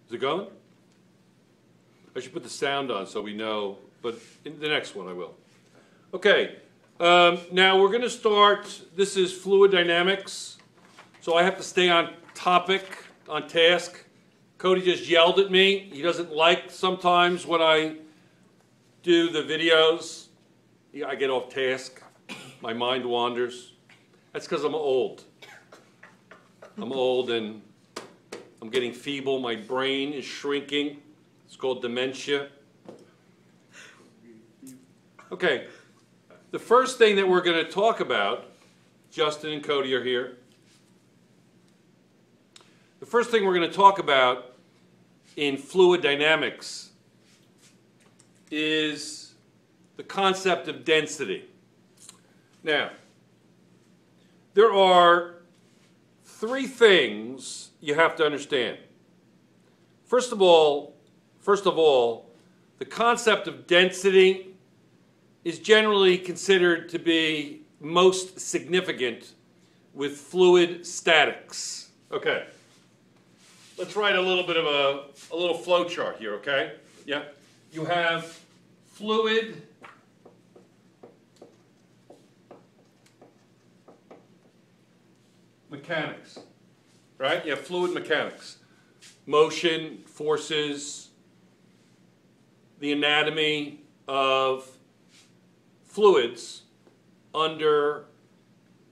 Is it going? I should put the sound on so we know, but in the next one I will. Okay, now we're going to start. This is fluid dynamics, so I have to stay on topic, on task. Cody just yelled at me. He doesn't like sometimes when I do the videos. I get off task. My mind wanders. That's because I'm old. I'm old and I'm getting feeble. My brain is shrinking. It's called dementia. Okay, the first thing that we're going to talk about, Justin and Cody are here. The first thing we're going to talk about in fluid dynamics is the concept of density. Now, there are three things you have to understand. First of all, the concept of density is generally considered to be most significant with fluid statics. Okay. Let's write a little bit of a little flow chart here, okay? Yeah. You have fluid mechanics, right? You have fluid mechanics. Motion, forces, the anatomy of fluids under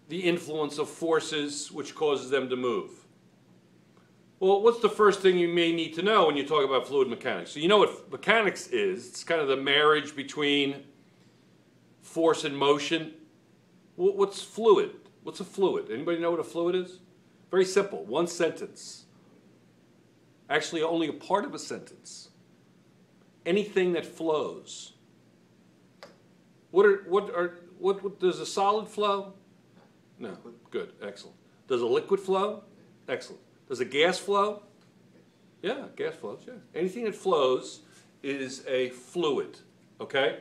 the influence of forces which causes them to move. Well, what's the first thing you may need to know when you talk about fluid mechanics? So you know what mechanics is. It's kind of the marriage between force and motion. What's fluid? What's a fluid? Anybody know what a fluid is? Very simple. One sentence. Actually, only a part of a sentence. Anything that flows. Does a solid flow? No. Good. Excellent. Does a liquid flow? Excellent. Does a gas flow? Yeah, gas flows, yeah. Anything that flows is a fluid, okay?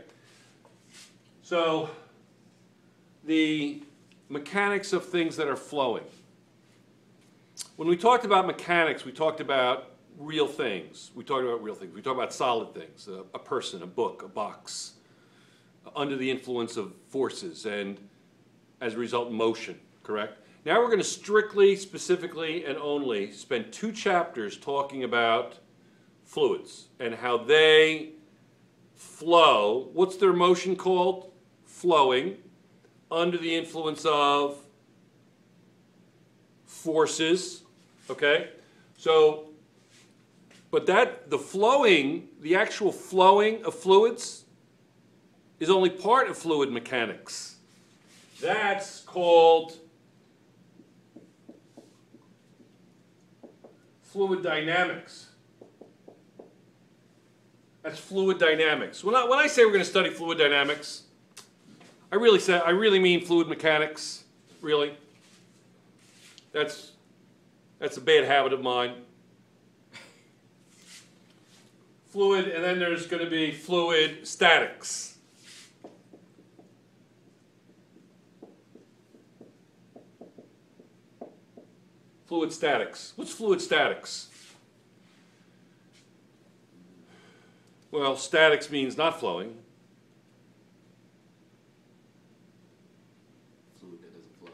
So, the mechanics of things that are flowing. When we talked about mechanics, we talked about real things. We talked about solid things, a person, a book, a box, under the influence of forces and, as a result, motion, correct? Now we're going to strictly, specifically, and only spend 2 chapters talking about fluids and how they flow. What's their motion called? Flowing under the influence of forces, okay? So, but the actual flowing of fluids is only part of fluid mechanics. That's called fluid dynamics. That's fluid dynamics. When I say we're going to study fluid dynamics, I really mean fluid mechanics. Really, that's a bad habit of mine. Fluid, and then there's going to be fluid statics. Fluid statics. What's fluid statics? Well, statics means not flowing. Fluid that doesn't flow.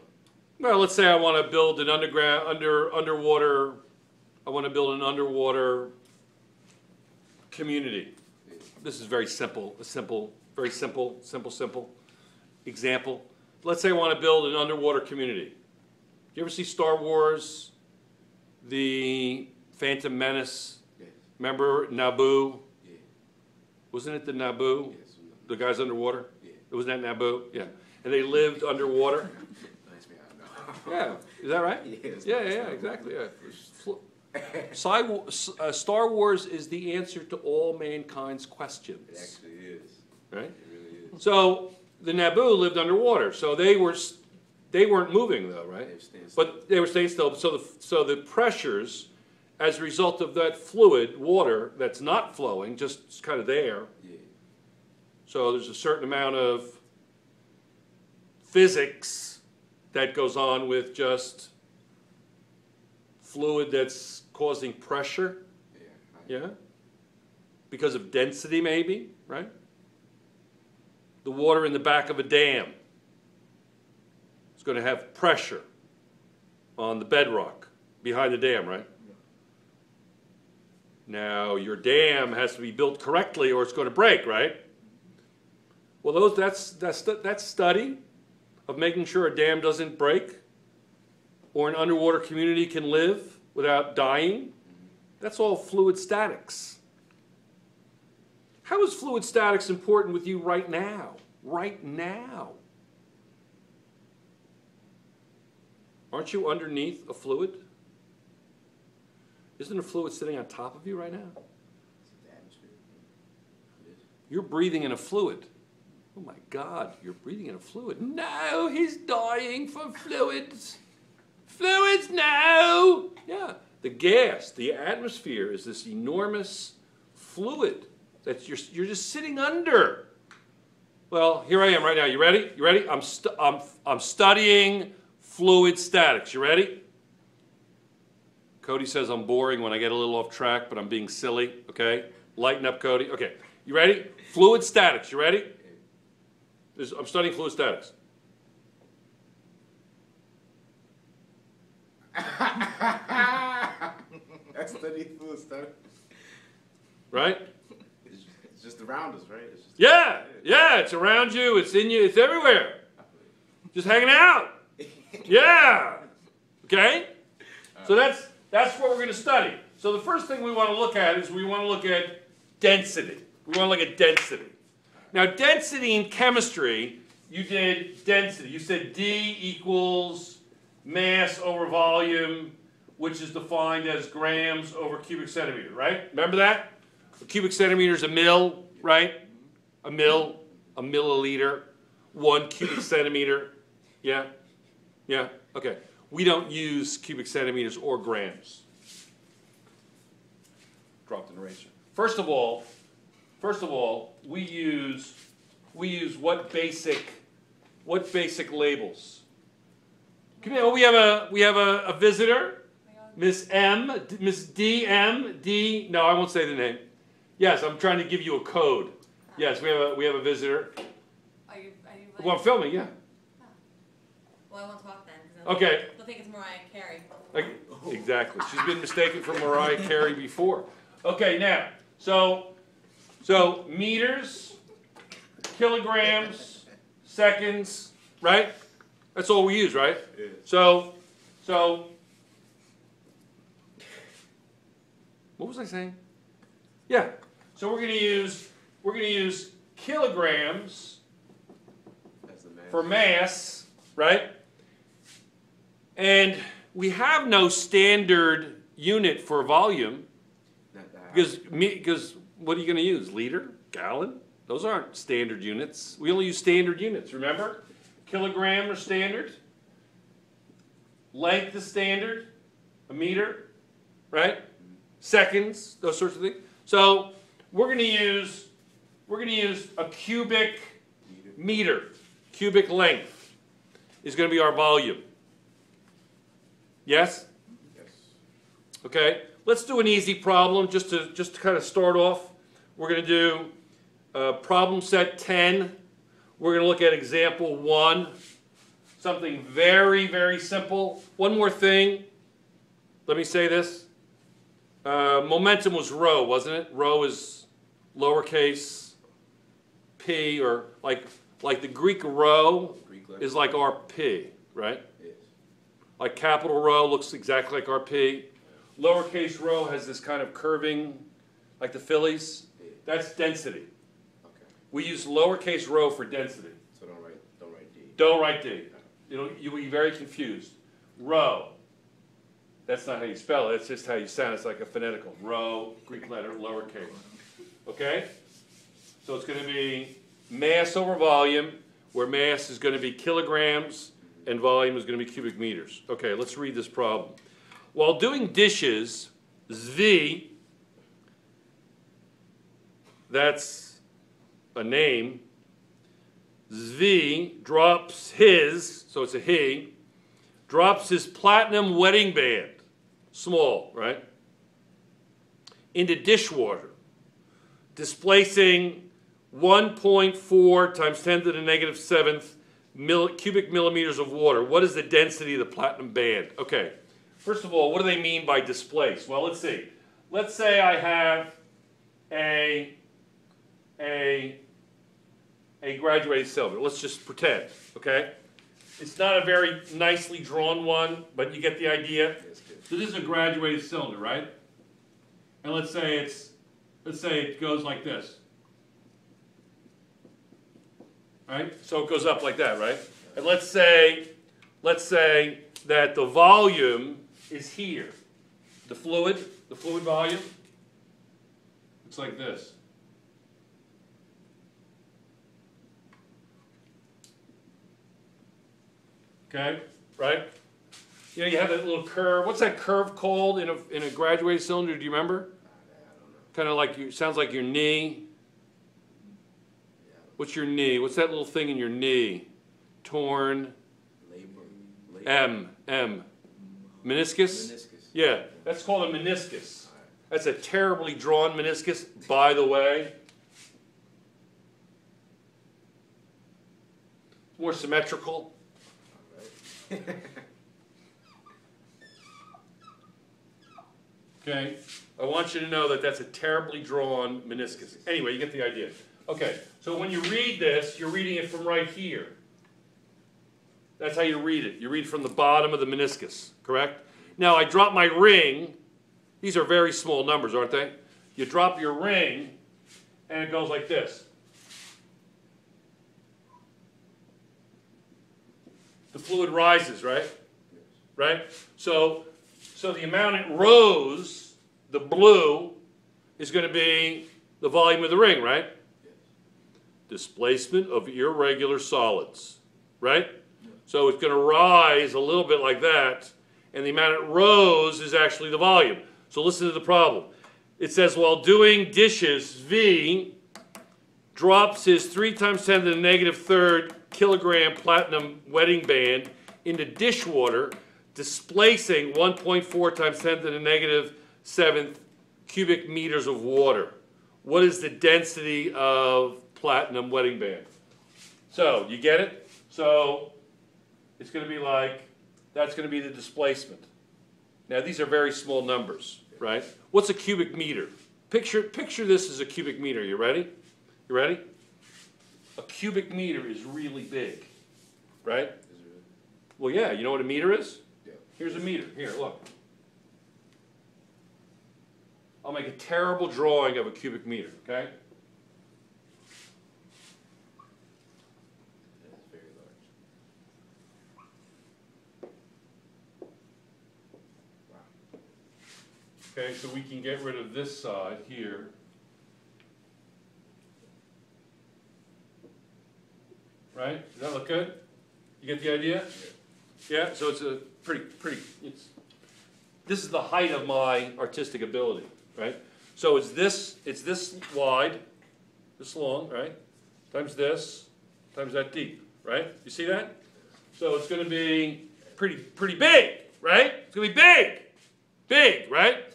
Well, let's say I want to build an underwater. I want to build an underwater community. Yeah. This is very simple. Very simple example. Let's say I want to build an underwater community. You ever see Star Wars, the Phantom Menace? Yes. Remember Naboo? Yeah. Wasn't it the Naboo? Yes. The guys underwater? Yeah. Wasn't that Naboo? Yeah. And they lived underwater? Nice man, I know. Yeah. Is that right? Yes. Yeah, exactly. Yeah. Star Wars is the answer to all mankind's questions. It actually is. Right? It really is. So the Naboo lived underwater. So they weren't moving though, right? They were staying still. But they were staying still. So the pressures, as a result of that fluid, water that's not flowing, just kind of there. Yeah. So there's a certain amount of physics that goes on with just fluid that's causing pressure. Yeah. Yeah? Because of density, maybe, right? The water in the back of a dam is going to have pressure on the bedrock behind the dam, right? Now, your dam has to be built correctly or it's going to break, right? Well, that study of making sure a dam doesn't break or an underwater community can live without dying, that's all fluid statics. How is fluid statics important with you right now? Right now. Aren't you underneath a fluid? Isn't a fluid sitting on top of you right now? You're breathing in a fluid. Oh my God, you're breathing in a fluid. No, he's dying for fluids. Fluids, no! Yeah, the gas, the atmosphere is this enormous fluid that you're just sitting under. Well, here I am right now. You ready? You ready? I'm studying fluid statics. You ready? Cody says I'm boring when I get a little off track, but I'm being silly, okay? Lighten up, Cody. Okay, you ready? Fluid statics. You ready? I'm studying fluid statics. I study fluid statics. Right? It's just around us, right? It's just Yeah, it's around you, it's in you, it's everywhere. Just hanging out. Yeah. Okay? So that's what we're going to study. So the first thing we want to look at is we want to look at density. We want to look at density. Now, density in chemistry, you did density. You said D equals mass over volume, which is defined as grams over cubic centimeter, right? Remember that? A cubic centimeter is a mil, right? A mil, a milliliter, 1 cubic centimeter. Yeah? Yeah? Okay. We don't use cubic centimeters or grams. Dropped an eraser. First of all, we use what basic labels? Come here. Oh, we have a visitor, Miss M, Miss D M D. No, I won't say the name. Yes, I'm trying to give you a code. Yes, we have a visitor. Are you Well, I'm filming. Yeah. Oh. Well, I won't talk then. Okay. They'll think it's Mariah Carey. Exactly. She's been mistaken for Mariah Carey before. Okay, now, so meters, kilograms, seconds, right? That's all we use, right? Yeah. So, what was I saying? Yeah. So we're gonna use kilograms That's the mass. for mass, right? And we have no standard unit for volume Not that. because what are you going to use? Liter? Gallon? Those aren't standard units. We only use standard units, remember? Kilogram are standard. Length is standard. A meter, right? Seconds, those sorts of things. So we're going to use a cubic meter. Cubic length is going to be our volume. Yes? Yes. Okay. Let's do an easy problem just to kind of start off. We're going to do problem set 10. We're going to look at example 1. Something very, very simple. One more thing. Let me say this. Momentum was rho, wasn't it? Rho is lowercase p, or like the Greek rho Greek letter. is like our p, right? Yes. Like capital Rho looks exactly like our P. Lowercase rho has this kind of curving, like the Phillies. That's density. Okay. We use lowercase rho for density. So don't write D. Don't write D. You'll be very confused. Rho. That's not how you spell it. It's just how you sound. It's like a phonetical. Rho, Greek letter, lowercase. Okay? So it's going to be mass over volume, where mass is going to be kilograms and volume is going to be cubic meters. Okay, let's read this problem. While doing dishes, Z, that's a name, Z drops his, so it's a he, drops his platinum wedding band, small, right, into dishwater, displacing 1.4 times 10 to the negative 7th cubic millimeters of water. What is the density of the platinum band? Okay, first of all, what do they mean by displace? Well, let's see. Let's say I have a graduated cylinder. Let's just pretend, okay? It's not a very nicely drawn one, but you get the idea. So this is a graduated cylinder, right? And let's say it goes like this. Right? So it goes up like that, right? And let's say that the volume is here. The fluid volume, it's like this. Okay, right? You know, you have that little curve. What's that curve called in a graduated cylinder? Do you remember? I don't know. Kind of like sounds like your knee. What's your knee? What's that little thing in your knee? Torn. Labor. M. Meniscus? Meniscus. Yeah, that's called a meniscus. That's a terribly drawn meniscus, by the way. More symmetrical. All right. Okay, I want you to know that that's a terribly drawn meniscus. Anyway, you get the idea. Okay, so when you read this, you're reading it from right here. That's how you read it. You read from the bottom of the meniscus, correct? Now, I drop my ring. These are very small numbers, aren't they? You drop your ring, and it goes like this. The fluid rises, right? Right? So the amount it rose, the blue, is going to be the volume of the ring, right? Displacement of irregular solids, right? So it's going to rise a little bit like that, and the amount it rose is actually the volume. So listen to the problem. It says, while doing dishes, V drops his 3 times 10 to the negative 3rd kilogram platinum wetting band into dishwater, displacing 1.4 times 10 to the negative 7th cubic meters of water. What is the density of platinum wetting band? So, you get it? So, it's going to be like, that's going to be the displacement. Now, these are very small numbers, right? What's a cubic meter? Picture this as a cubic meter. You ready? You ready? A cubic meter is really big, right? Is it really? Well, yeah, you know what a meter is? Yeah. Here's a meter. Here, look. I'll make a terrible drawing of a cubic meter, okay? That's very large. Wow. Okay, so we can get rid of this side here. Right? Does that look good? You get the idea? Yeah, so it's a pretty, this is the height of my artistic ability, right? So it's this wide, this long, right? Times this, times that deep, right? You see that? So it's going to be pretty big, right? It's going to be big, right?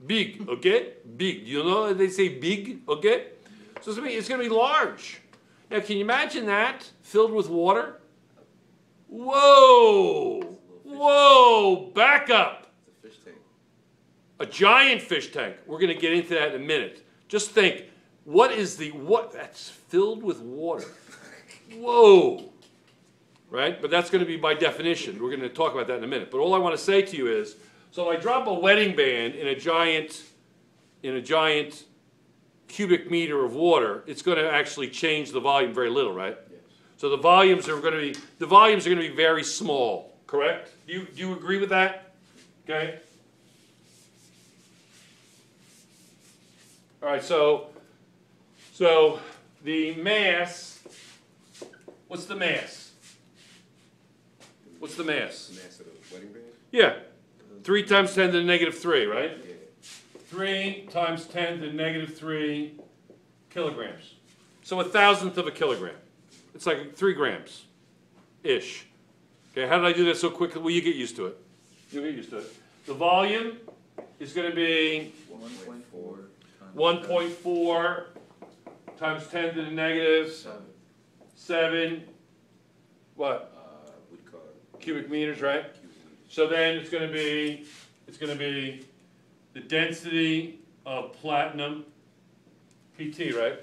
Big, okay? Big. You know they say big, okay? So it's going to be large. Now, can you imagine that filled with water? Whoa! Whoa! Back up. It's a fish tank. A giant fish tank. We're going to get into that in a minute. Just think, that's filled with water. Whoa! Right? But that's going to be by definition. We're going to talk about that in a minute. But all I want to say to you is, so I drop a wetting band in a giant cubic meter of water, it's going to actually change the volume very little, right? Yes. So the volumes are going to be very small, correct? Do you agree with that? Okay. All right. So the mass. What's the mass? What's the mass? The mass of the wedding band? Yeah. 3 times 10 to the negative 3, right? Yeah. 3 times 10 to the negative 3 kilograms. So 1,000th of a kilogram. It's like 3 grams-ish. Okay, how did I do that so quickly? Well, you get used to it. You'll get used to it. The volume is going to be 1.4 1.4 times 10 to the negative 7, what? What do you call it? Cubic meters, right? Cubic meters. So then it's going to be the density of platinum, PT, right?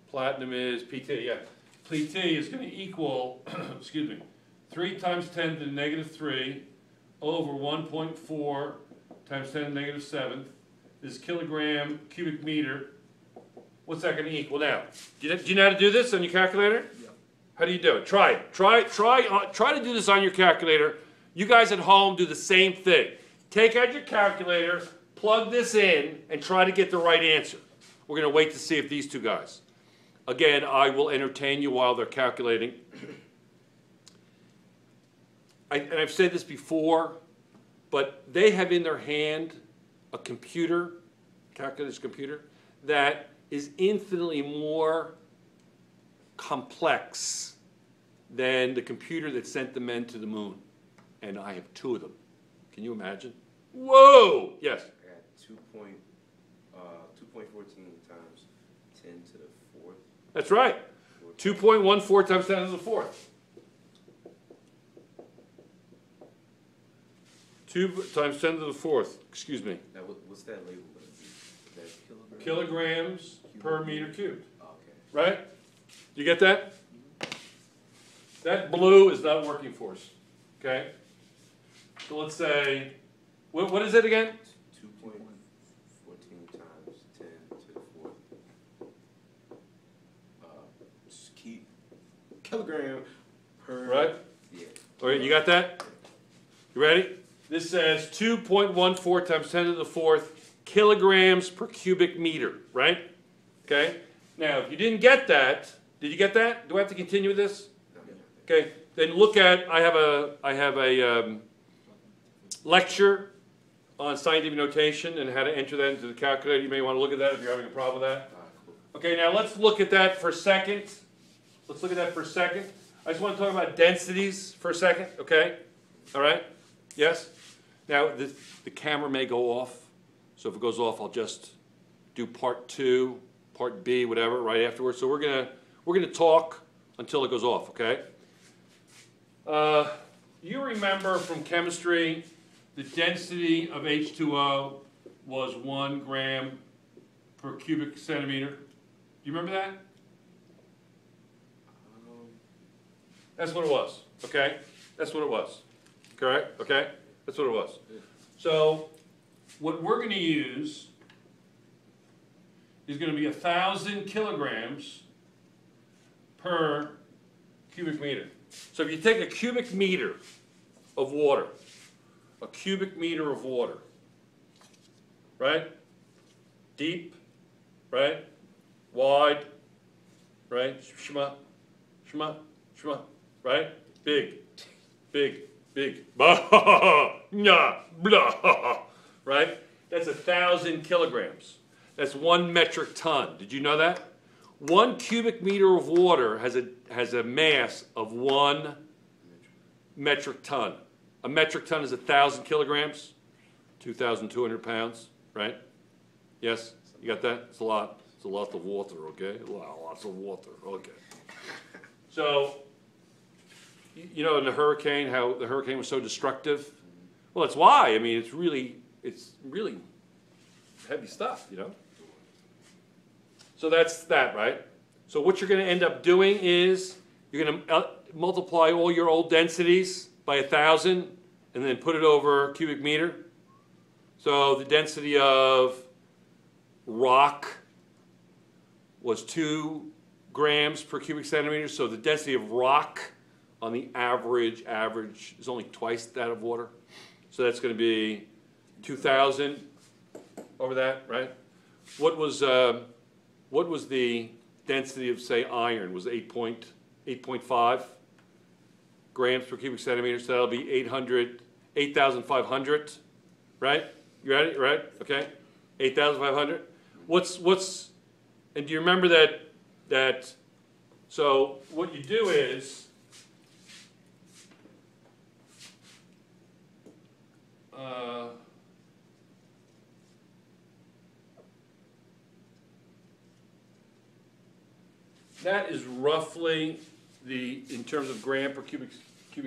Platinum is PT, yeah. PT is going to equal, excuse me, 3 times 10 to the negative 3 over 1.4 times 10 to the negative 7. This kilogram cubic meter. What's that going to equal now? Do you know how to do this on your calculator? Yeah. How do you do it? Try it. Try to do this on your calculator. You guys at home do the same thing. Take out your calculator, plug this in, and try to get the right answer. We're going to wait to see if these two guys. Again, I will entertain you while they're calculating. And I've said this before, but they have in their hand a computer, calculator's computer, that is infinitely more complex than the computer that sent the men to the moon. And I have 2 of them. Can you imagine? Whoa! Yes? I got 2.14 times 10 to the 4th. That's right. 2.14 times 10 to the 4th. 2 times 10 to the 4th. Excuse me. Now, what's that label going to be? Is that Kilograms per meter cubed. Okay. Right? You get that? That blue is not working for us. Okay? So let's say, what is it again? 2.14 times 10 to the 4th. Just keep kilogram per. Right? Yeah. All right, you got that? You ready? This says 2.14 times 10 to the 4th kilograms per cubic meter, right? Okay? Now, if you didn't get that, did you get that? Do I have to continue with this? Okay, then look at, I have a lecture on scientific notation and how to enter that into the calculator. You may want to look at that if you're having a problem with that. Okay, now let's look at that for a second. Let's look at that for a second. I just want to talk about densities for a second, okay? All right? Yes? Now, the camera may go off, so if it goes off, I'll just do part 2, part B, whatever, right afterwards. So we're gonna talk until it goes off, okay? You remember from chemistry, the density of H2O was 1 gram per cubic centimeter. Do you remember that? That's what it was, okay? That's what it was, correct? Okay? That's what it was. So, what we're going to use is going to be 1,000 kilograms per cubic meter. So if you take a cubic meter of water, right? Deep, right? Wide, right? Shma, right? Big. Bah, nah, blah, right? That's 1,000 kilograms. That's 1 metric ton. Did you know that? 1 cubic meter of water has a mass of 1 metric ton. A metric ton is 1,000 kilograms, 2,200 pounds, right? Yes, you got that? It's a lot. It's a lot of water, okay? Lots of water, okay. So, you know, in the hurricane, how the hurricane was so destructive? Well, that's why. I mean, it's really heavy stuff, you know? So that's that, right? So what you're going to end up doing is you're going to multiply all your old densities by 1,000 and then put it over cubic meter. So the density of rock was 2 grams per cubic centimeter. So the density of rock on the average is only twice that of water. So that's going to be 2,000 over that, right? What was the density of, say, iron? Was 8.5 grams per cubic centimeter. So that'll be 8,500, right? You ready? Right? Okay. 8,500. And do you remember that? So what you do is, that is roughly the, in terms of gram per cubic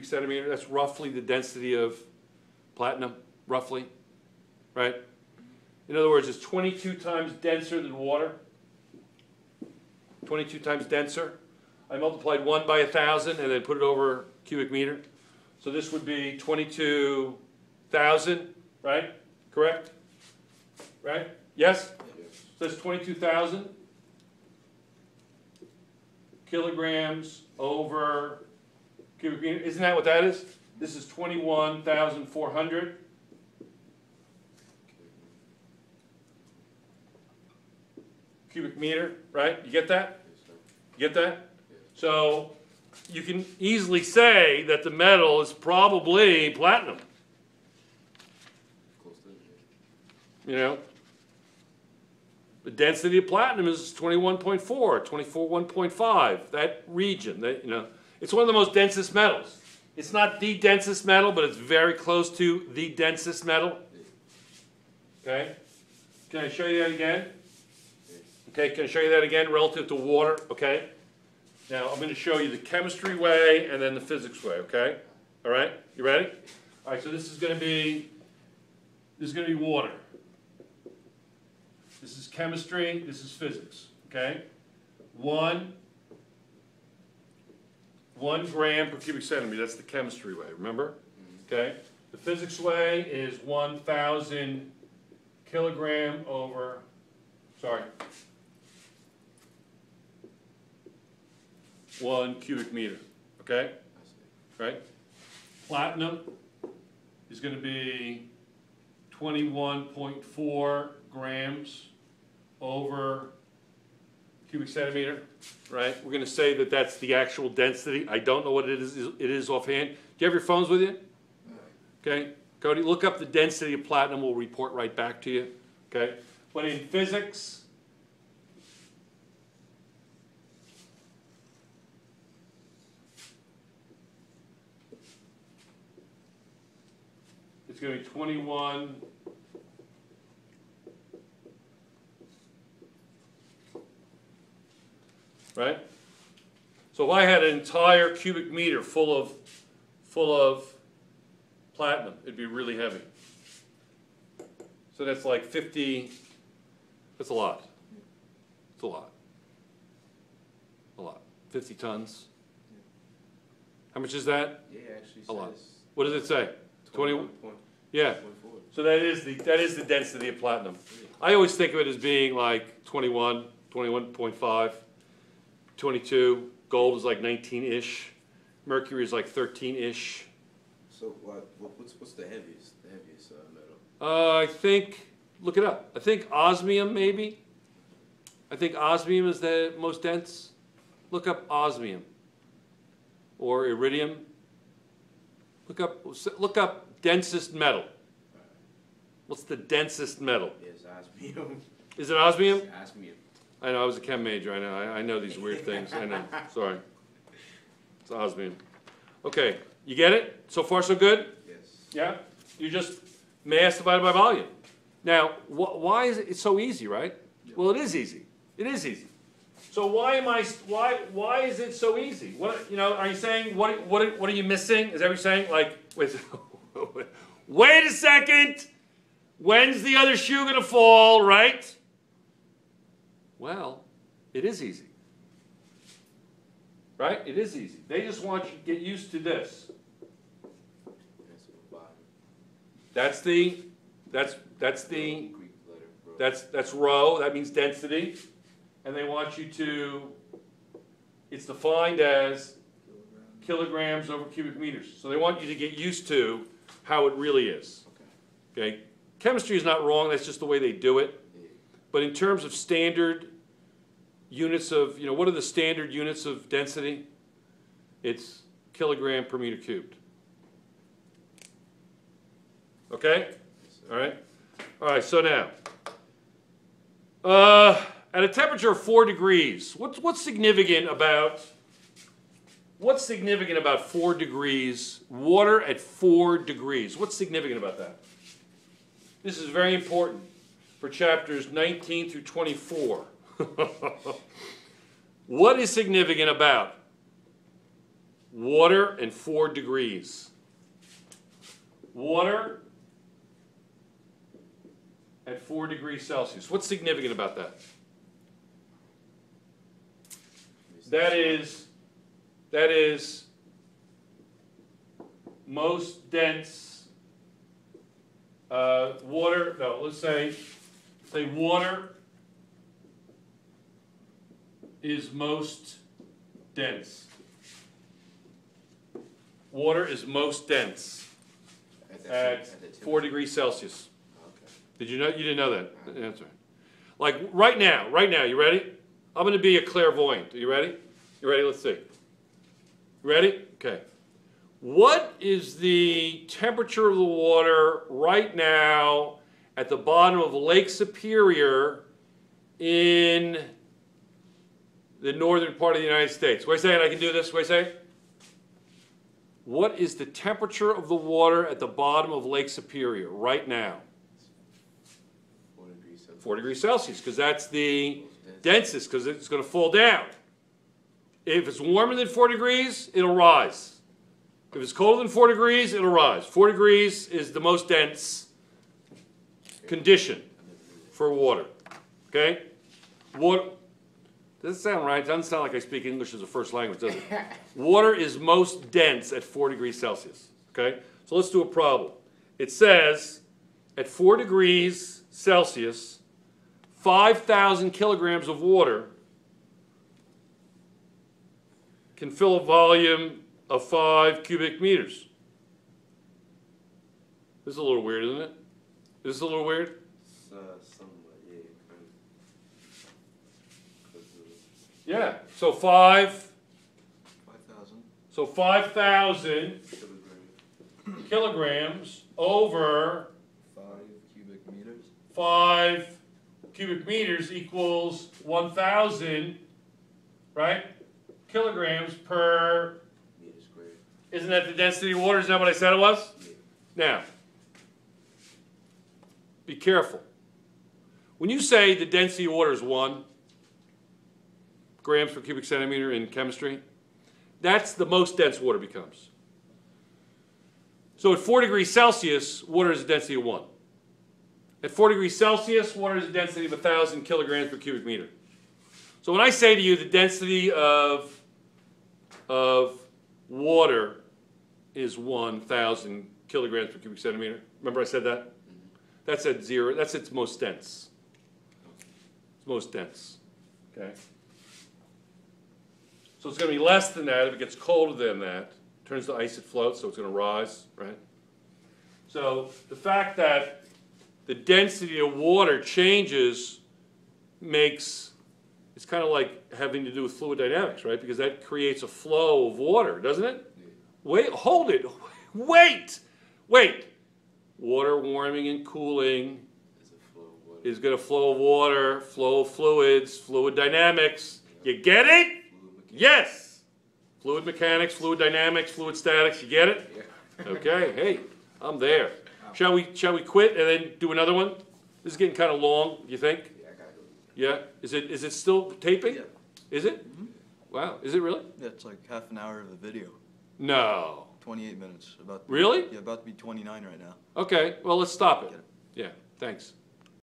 centimeter, that's roughly the density of platinum, roughly, right? In other words, it's 22 times denser than water. 22 times denser. I multiplied 1 by 1,000 and then put it over cubic meter. So this would be 22,000, right? Correct? Right? Yes? So that's 22,000 kilograms over cubic meter. Isn't that what that is? This is 21,400. Cubic meter, right? You get that? You get that? So you can easily say that the metal is probably platinum. Close to it. You know? The density of platinum is 21.4, 1.5, that region. That, you know, it's one of the most densest metals. It's not the densest metal, but it's very close to the densest metal. Okay? Can I show you that again? Okay, can I show you that again relative to water? Okay? Now, I'm going to show you the chemistry way and then the physics way, okay? All right? You ready? All right, so this is going to be water. This is chemistry, this is physics, okay? 1 gram per cubic centimeter, that's the chemistry way, remember? Okay? The physics way is 1,000 kilogram over, 1 cubic meter, okay? Right? Platinum is going to be 21.4 grams over cubic centimeter, right? We're going to say that that's the actual density. I don't know what it is offhand. Do you have your phones with you? Okay. Cody, look up the density of platinum. We'll report right back to you. Okay. But in physics, it's going to be 21. Right? So if I had an entire cubic meter full of platinum, it'd be really heavy. So that's like 50, that's a lot. It's a lot. A lot. 50 tons. How much is that? Yeah, actually A lot. says What does it say? 21. Yeah. So that is the density of platinum. I always think of it as being like 21, 21.5. 22, gold is like 19-ish, mercury is like 13-ish. So what's the heaviest metal? I think, look it up. I think osmium maybe. I think osmium is the most dense. Look up osmium or iridium. Look up densest metal. What's the densest metal? Yes, osmium. Is it osmium? Osmium. I know, I was a chem major, I know these weird things, I know, sorry. It's osmium. Okay, you get it? So far so good? Yes. Yeah? You just mass divided by volume. Now, why is it so easy, right? Well, it is easy. It is easy. So why is it so easy? What, you know, are you saying, what are you missing? Is that what you're saying? Like, wait a second, when's the other shoe gonna fall, right? Well, it is easy. Right? It is easy. They just want you to get used to this. That's the that's rho, that means density. And they want you to, it's defined as kilograms over cubic meters. So they want you to get used to how it really is. Okay? Chemistry is not wrong, that's just the way they do it. But in terms of standard units of, you know, what are the standard units of density? It's kilogram per meter cubed. Okay? All right? All right, so now, at a temperature of 4 degrees, what's significant about 4 degrees, water at 4 degrees? What's significant about that? This is very important for chapters 19 through 24. What is significant about water and 4 degrees? Water at 4 degrees Celsius. What's significant about that? That is most dense water. No, let's say water is most dense. Water is most dense at 4 degrees Celsius. Okay. Did you know? You didn't know that. That's right. Like right now, you ready? I'm going to be a clairvoyant. Are you ready? You ready? Let's see. You ready? Okay. What is the temperature of the water right now at the bottom of Lake Superior in the northern part of the United States? Wait a second, I can do this. Wait a second. What is the temperature of the water at the bottom of Lake Superior right now? 4 degrees Celsius. 4 degrees Celsius, because that's the densest, because it's going to fall down. If it's warmer than 4 degrees, it'll rise. If it's colder than 4 degrees, it'll rise. 4 degrees is the most dense condition for water. Okay? Water. Does it sound right? It doesn't sound like I speak English as a first language, does it? Water is most dense at 4 degrees Celsius. Okay? So let's do a problem. It says at 4 degrees Celsius, 5,000 kilograms of water can fill a volume of 5 cubic meters. This is a little weird, isn't it? Is this a little weird? Somewhat, yeah, kind of. Yeah. So 5,000 Kilogram. kilograms over 5 cubic meters. 5 cubic meters equals 1,000, right? Kilograms per. Meter squared. Isn't that the density of water? Is that what I said it was? Yeah. Now, be careful. When you say the density of water is 1 grams per cubic centimeter in chemistry, that's the most dense water becomes. So at 4 degrees Celsius, water is a density of 1. At 4 degrees Celsius, water is a density of 1,000 kilograms per cubic meter. So when I say to you the density of water is 1,000 kilograms per cubic centimeter, remember I said that? Mm-hmm. That's at 0. That's its most dense. It's most dense. Okay? So it's going to be less than that. If it gets colder than that, it turns to ice, it floats, so it's going to rise, right? So the fact that the density of water changes makes, it's kind of like having to do with fluid dynamics, right? Because that creates a flow of water, doesn't it? Yeah. Wait, hold it. Wait. Water warming and cooling There's a flow of water. is going to flow of water, flow of fluids, fluid dynamics. You get it? Fluid mechanics. Yes. Fluid mechanics, fluid dynamics, fluid statics. You get it? Yeah. Okay. Hey, I'm there. Shall we quit and then do another one? This is getting kind of long. You think? Yeah, I gotta go. Yeah. Is it still taping? Yeah. Is it? Mm-hmm. Wow. Is it really? Yeah, it's like half an hour of a video. No. 28 minutes. Really? Yeah, about to be 29 right now. Okay. Well, let's stop it. Get it. Yeah. Thanks.